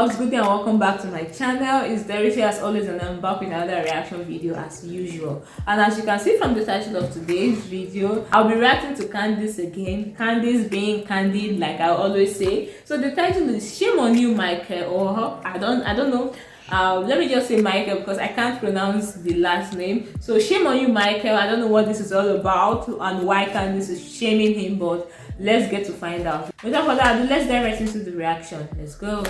vlogs, good day and welcome back to my channel. It's Derisi as always, and I'm back with another reaction video as usual. And as you can see from the title of today's video, I'll be reacting to Candace again. Candace being candid, like I always say. So the title is Shame on You, Michael Oher. I don't know. Let me just say Michael because I can't pronounce the last name. So shame on you, Michael. I don't know what this is all about and why Candace is shaming him, but let's get to find out. Without further ado, let's dive right into the reaction. Let's go.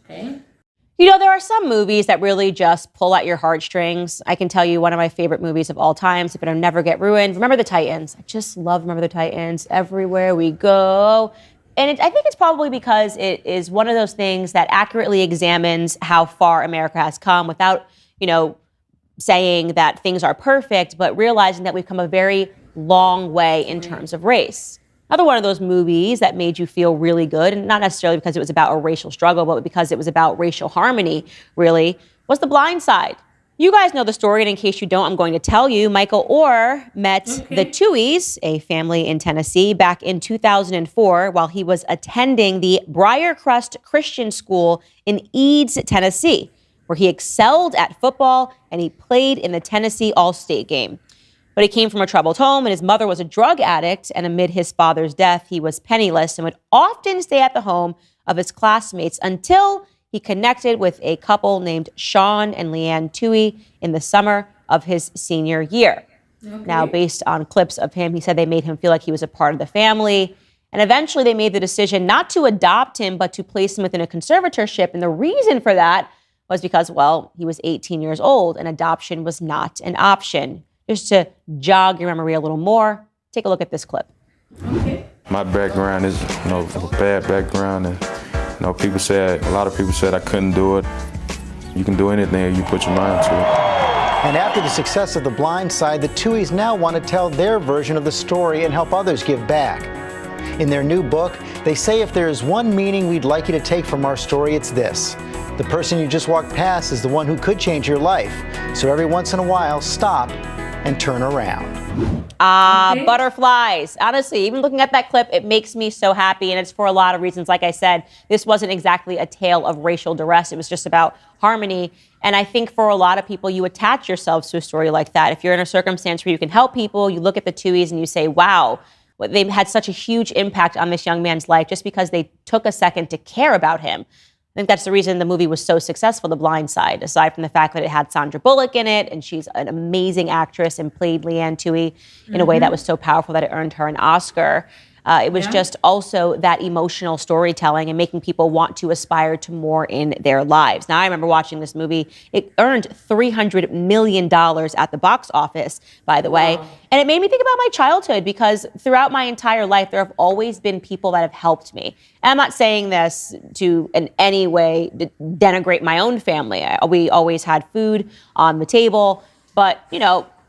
Okay. You know, there are some movies that really just pull at your heartstrings. I can tell you one of my favorite movies of all time, if it'll never get ruined. Remember the Titans. I just love Remember the Titans. Everywhere we go. And I think it's probably because it is one of those things that accurately examines how far America has come without, saying that things are perfect, but realizing that we've come a very long way in terms of race. Another one of those movies that made you feel really good, and not necessarily because it was about a racial struggle, but because it was about racial harmony, really, was The Blind Side. You guys know the story, and in case you don't, I'm going to tell you. Michael Oher met the Tuohys, a family in Tennessee, back in 2004 while he was attending the Briarcrest Christian School in Eads, Tennessee, where he excelled at football and he played in the Tennessee All-State game. But he came from a troubled home, and his mother was a drug addict, and amid his father's death, he was penniless and would often stay at the home of his classmates until he connected with a couple named Sean and Leanne Tuohy in the summer of his senior year. Now, based on clips of him, he said they made him feel like he was a part of the family. And eventually they made the decision not to adopt him, but to place him within a conservatorship. And the reason for that was because, well, he was 18 years old and adoption was not an option. Just to jog your memory a little more, take a look at this clip. My background is, a bad background, and a lot of people said I couldn't do it. You can do anything if you put your mind to it. And after the success of The Blind Side, the Tuohys now want to tell their version of the story and help others give back. In their new book, they say if there is one meaning we'd like you to take from our story, it's this. The person you just walked past is the one who could change your life. So every once in a while, stop and turn around. Butterflies. Honestly, even looking at that clip, it makes me so happy, and it's for a lot of reasons. Like I said, this wasn't exactly a tale of racial duress. It was just about harmony. And I think for a lot of people, you attach yourselves to a story like that. If you're in a circumstance where you can help people, you look at the Tuohys and you say, wow, they've had such a huge impact on this young man's life just because they took a second to care about him. I think that's the reason the movie was so successful, The Blind Side, aside from the fact that it had Sandra Bullock in it, and she's an amazing actress and played Leanne Tuohy in a way that was so powerful that it earned her an Oscar. It was just also that emotional storytelling and making people want to aspire to more in their lives. Now, I remember watching this movie. It earned $300 million at the box office, by the way. And it made me think about my childhood because throughout my entire life, there have always been people that have helped me. And I'm not saying this to in any way denigrate my own family. We always had food on the table, but,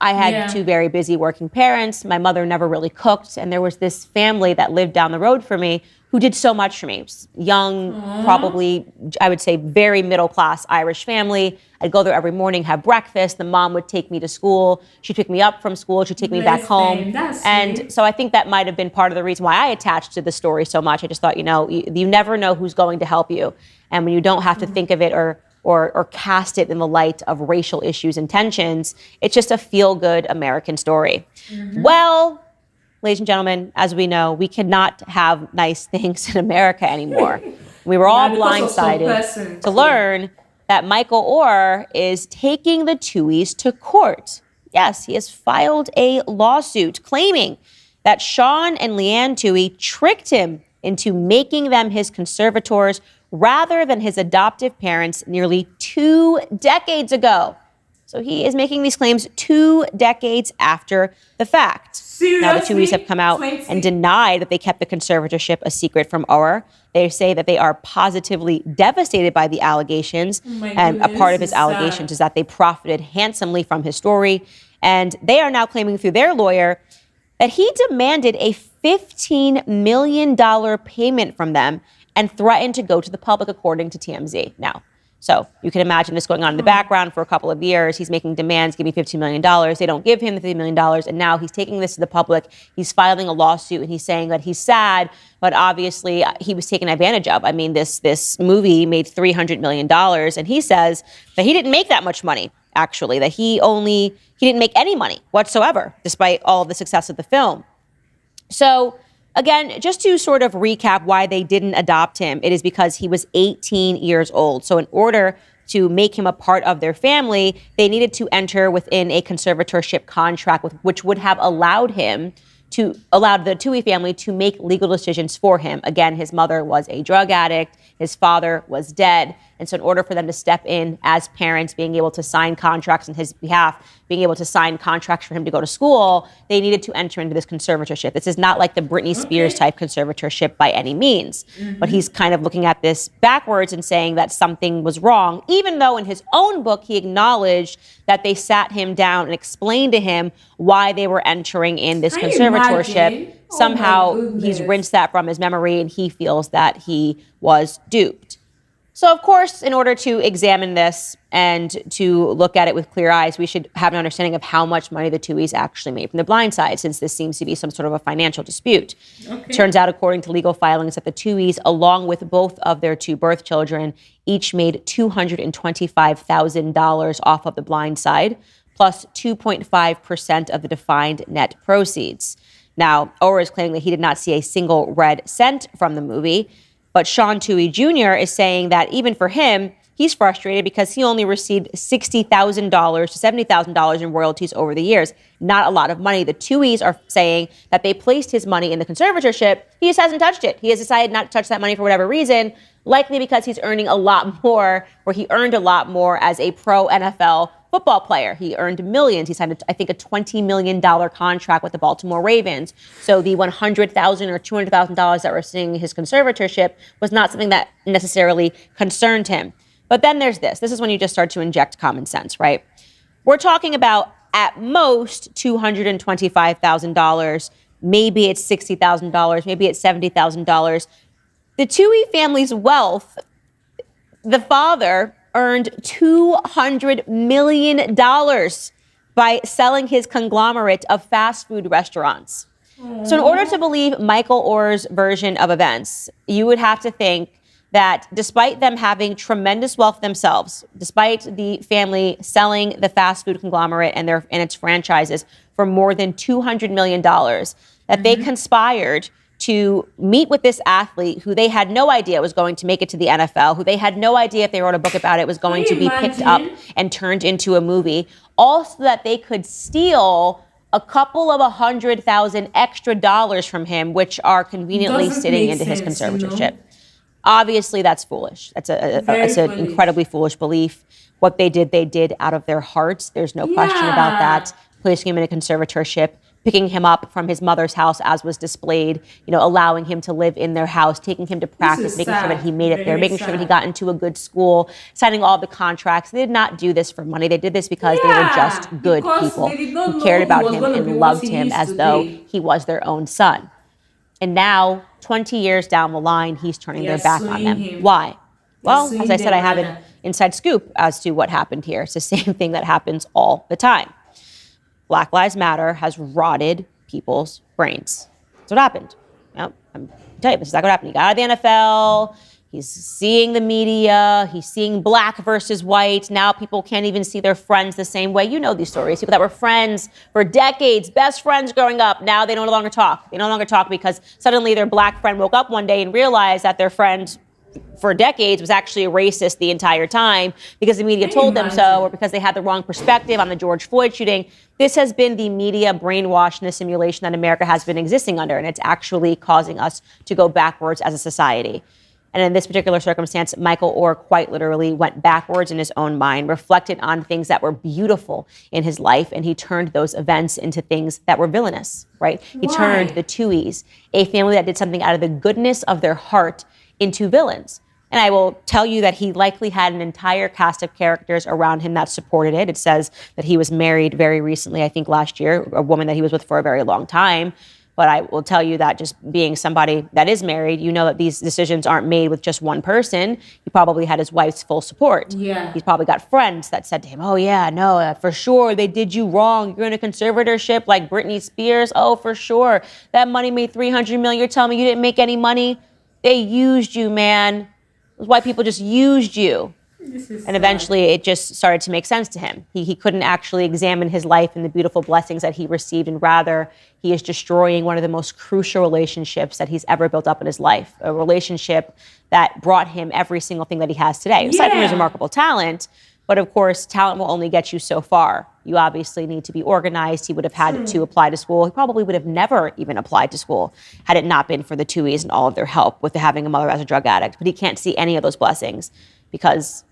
I had two very busy working parents. My mother never really cooked. And there was this family that lived down the road for me who did so much for me. Young, probably, I would say, very middle-class Irish family. I'd go there every morning, have breakfast. The mom would take me to school. She'd pick me up from school. She'd take me back home. And so I think that might have been part of the reason why I attached to the story so much. I just thought, you never know who's going to help you. And when you don't have to think of it or cast it in the light of racial issues and tensions, it's just a feel-good American story. Well, ladies and gentlemen, as we know, we cannot have nice things in America anymore. We were all blindsided to learn that Michael Oher is taking the Tuohys to court. Yes, he has filed a lawsuit claiming that Sean and Leanne Tuohy tricked him into making them his conservators rather than his adoptive parents nearly 2 decades ago. So he is making these claims 2 decades after the fact. Seriously? Now the Tuohys have come out and denied that they kept the conservatorship a secret from Oher. They say that they are positively devastated by the allegations. And a part of his allegations is that they profited handsomely from his story. And they are now claiming through their lawyer that he demanded a $15 million payment from them and threatened to go to the public, according to TMZ. Now, So you can imagine this going on in the background for a couple of years. He's making demands, give me $15 million. They don't give him the $50 million. And now he's taking this to the public. He's filing a lawsuit and he's saying that he's sad, but obviously he was taken advantage of. I mean, this movie made $300 million. And he says that he didn't make that much money, actually, that he didn't make any money whatsoever, despite all of the success of the film. So again, just to sort of recap why they didn't adopt him, it is because he was 18 years old. So in order to make him a part of their family, they needed to enter within a conservatorship contract, which would have allowed the Tuohy family to make legal decisions for him. Again, his mother was a drug addict. His father was dead. And so in order for them to step in as parents, being able to sign contracts on his behalf, being able to sign contracts for him to go to school, they needed to enter into this conservatorship. This is not like the Britney Spears type conservatorship by any means. But he's kind of looking at this backwards and saying that something was wrong, even though in his own book, he acknowledged that they sat him down and explained to him why they were entering in this conservatorship. Somehow he's rinsed that from his memory and he feels that he was duped. So, of course, in order to examine this and to look at it with clear eyes, we should have an understanding of how much money the Tuohys actually made from The Blind Side, since this seems to be some sort of a financial dispute. Turns out, according to legal filings, that the Tuohys, along with both of their two birth children, each made $225,000 off of The Blind Side, plus 2.5% of the defined net proceeds. Now, Oher is claiming that he did not see a single red cent from the movie. But Sean Tuohy Jr. is saying that even for him, he's frustrated because he only received $60,000 to $70,000 in royalties over the years. Not a lot of money. The Tuohys are saying that they placed his money in the conservatorship. He just hasn't touched it. He has decided not to touch that money for whatever reason, likely because he's earning a lot more, or he earned a lot more as a pro NFL football player. He earned millions. He signed, I think, a $20 million contract with the Baltimore Ravens. So the $100,000 or $200,000 that were seeing his conservatorship was not something that necessarily concerned him. But then there's this. This is when you just start to inject common sense, right? We're talking about at most $225,000. Maybe it's $60,000. Maybe it's $70,000. The Tuohy family's wealth, the father earned $200 million by selling his conglomerate of fast food restaurants. So in order to believe Michael Oher's version of events, you would have to think that despite them having tremendous wealth themselves, despite the family selling the fast food conglomerate and its franchises for more than $200 million, that they conspired to meet with this athlete who they had no idea was going to make it to the NFL, who they had no idea if they wrote a book about it was going to be picked up and turned into a movie, all so that they could steal a couple of $100,000 extra dollars from him, which are conveniently sitting into his conservatorship. Obviously, that's foolish. That's an incredibly foolish belief. What they did out of their hearts. There's no question about that. Placing him in a conservatorship, picking him up from his mother's house as was displayed, allowing him to live in their house, taking him to practice, making sure that he made it there, making sure that he got into a good school, signing all the contracts. They did not do this for money. They did this because they were just good people who cared about him and loved him as though he was their own son. And now, 20 years down the line, he's turning their back on them. Why? Well, as I said, I have an inside scoop as to what happened here. It's the same thing that happens all the time. Black Lives Matter has rotted people's brains. That's what happened. I'm tell you, this is not what happened. He got out of the NFL. He's seeing the media. He's seeing black versus white. Now people can't even see their friends the same way. You know these stories. People that were friends for decades, best friends growing up. Now they no longer talk. They no longer talk because suddenly their black friend woke up one day and realized that their friend for decades was actually a racist the entire time because the media told them so, or because they had the wrong perspective on the George Floyd shooting. This has been the media brainwash and the simulation that America has been existing under, and it's actually causing us to go backwards as a society. And in this particular circumstance, Michael Oher quite literally went backwards in his own mind, reflected on things that were beautiful in his life, and he turned those events into things that were villainous, right? He turned the Tuohys, a family that did something out of the goodness of their heart, into villains. And I will tell you that he likely had an entire cast of characters around him that supported it. It says that he was married very recently, I think last year, a woman that he was with for a very long time. But I will tell you that just being somebody that is married, you know that these decisions aren't made with just one person. He probably had his wife's full support. Yeah. He's probably got friends that said to him, oh yeah, no, for sure, they did you wrong. You're in a conservatorship like Britney Spears. Oh, for sure. That money made $300 million. You're telling me you didn't make any money? They used you, man. Those white people just used you. And eventually it just started to make sense to him. He couldn't actually examine his life and the beautiful blessings that he received, and rather he is destroying one of the most crucial relationships that he's ever built up in his life, a relationship that brought him every single thing that he has today, aside from his remarkable talent. But of course, talent will only get you so far. You obviously need to be organized. He would have had to apply to school. He probably would have never even applied to school had it not been for the Tuohys and all of their help with having a mother as a drug addict. But he can't see any of those blessings because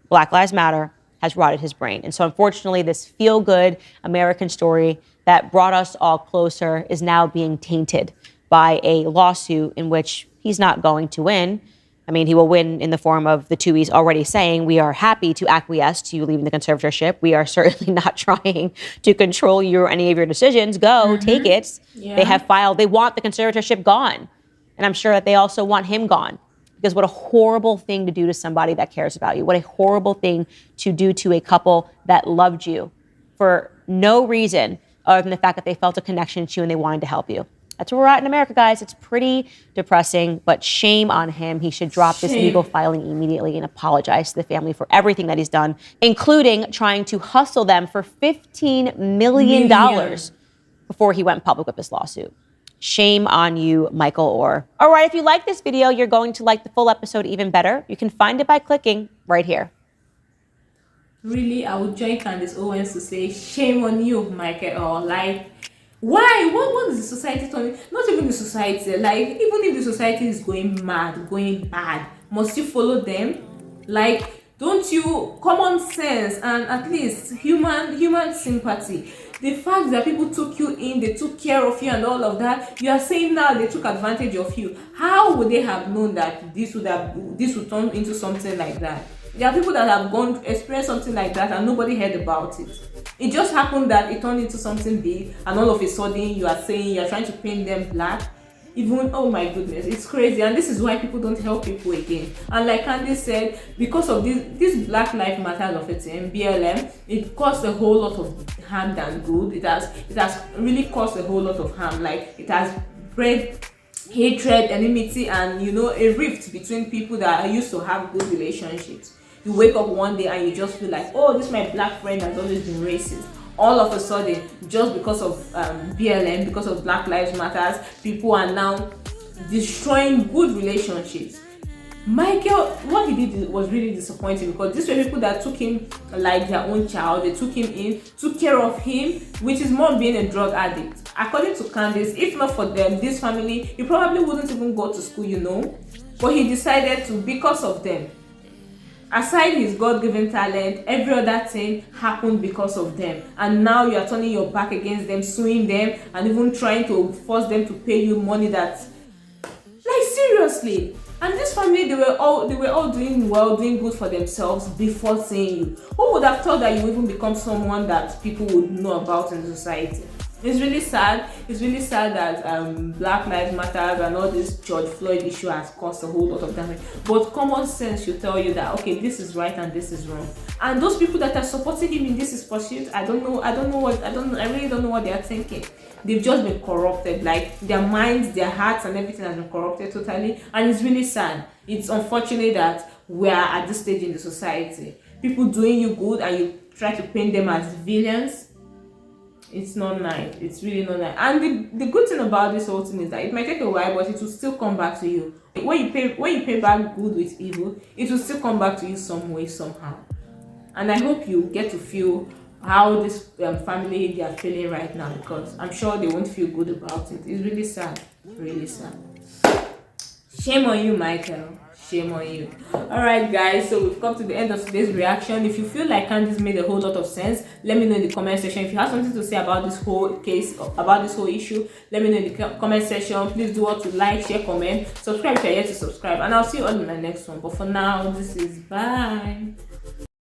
Black Lives Matter has rotted his brain. And so unfortunately, this feel-good American story that brought us all closer is now being tainted by a lawsuit in which he's not going to win. I mean, he will win in the form of the Tuohys already saying, we are happy to acquiesce to you leaving the conservatorship. We are certainly not trying to control you or any of your decisions. Go, take it. Yeah. They have filed, they want the conservatorship gone. And I'm sure that they also want him gone. Because what a horrible thing to do to somebody that cares about you. What a horrible thing to do to a couple that loved you for no reason other than the fact that they felt a connection to you and they wanted to help you. That's where we're at in America, guys. It's pretty depressing, but shame on him. He should drop this legal filing immediately and apologize to the family for everything that he's done, including trying to hustle them for $15 million before he went public with this lawsuit. Shame on you, Michael Oher. All right, if you like this video, you're going to like the full episode even better. You can find it by clicking right here. Really, I would join Candace Owens to say, shame on you, Michael Oher. Like, why? What is the society telling? Not even the society. Like, even if the society is going mad, going bad, must you follow them? Like, don't you, common sense and at least human sympathy. The fact that people took you in, they took care of you and all of that, you are saying now they took advantage of you. How would they have known that this would turn into something like that? There are people that have gone experienced something like that and nobody heard about it. It just happened that it turned into something big and all of a sudden you are saying you are trying to paint them black. Even, oh my goodness, it's crazy. And this is why people don't help people again. And like Candace said, because of this Black Lives Matter of it, BLM, it caused a whole lot of harm than good. It has really caused a whole lot of harm. Like, it has bred hatred, enmity, and a rift between people that used to have good relationships. You wake up one day and you just feel like, oh, this my black friend has always been racist. All of a sudden, just because of BLM, because of Black Lives Matter, people are now destroying good relationships. Michael, what he did was really disappointing because these were people that took him like their own child. They took him in, took care of him, which is more being a drug addict. According to Candace, if not for them, this family, he probably wouldn't even go to school, But he decided to because of them. Aside his God-given talent, every other thing happened because of them. And now you are turning your back against them, suing them, and even trying to force them to pay you money that, like, seriously. And this family, they were all doing well, doing good for themselves before seeing you. Who would have thought that you even become someone that people would know about in society? It's really sad. It's really sad that Black Lives Matter and all this George Floyd issue has caused a whole lot of damage. But common sense should tell you that, okay, this is right and this is wrong. And those people that are supporting him in this pursuit, I really don't know what they are thinking. They've just been corrupted. Like, their minds, their hearts, and everything has been corrupted totally. And it's really sad. It's unfortunate that we are at this stage in the society. People doing you good and you try to paint them as villains. It's not nice. It's really not nice. And the good thing about this whole thing is that it might take a while, but it will still come back to you. When you pay back good with evil, it will still come back to you some way, somehow. And I hope you get to feel how this family they are feeling right now, because I'm sure they won't feel good about it. It's really sad. Really sad. Shame on you, Michael. Shame on you. Alright guys, so we've come to the end of today's reaction. If you feel like Candace made a whole lot of sense, let me know in the comment section. If you have something to say about this whole case, about this whole issue, let me know in the comment section. Please do what to like, share, comment, subscribe if you're yet to subscribe, and I'll see you all in my next one. But for now, this is bye.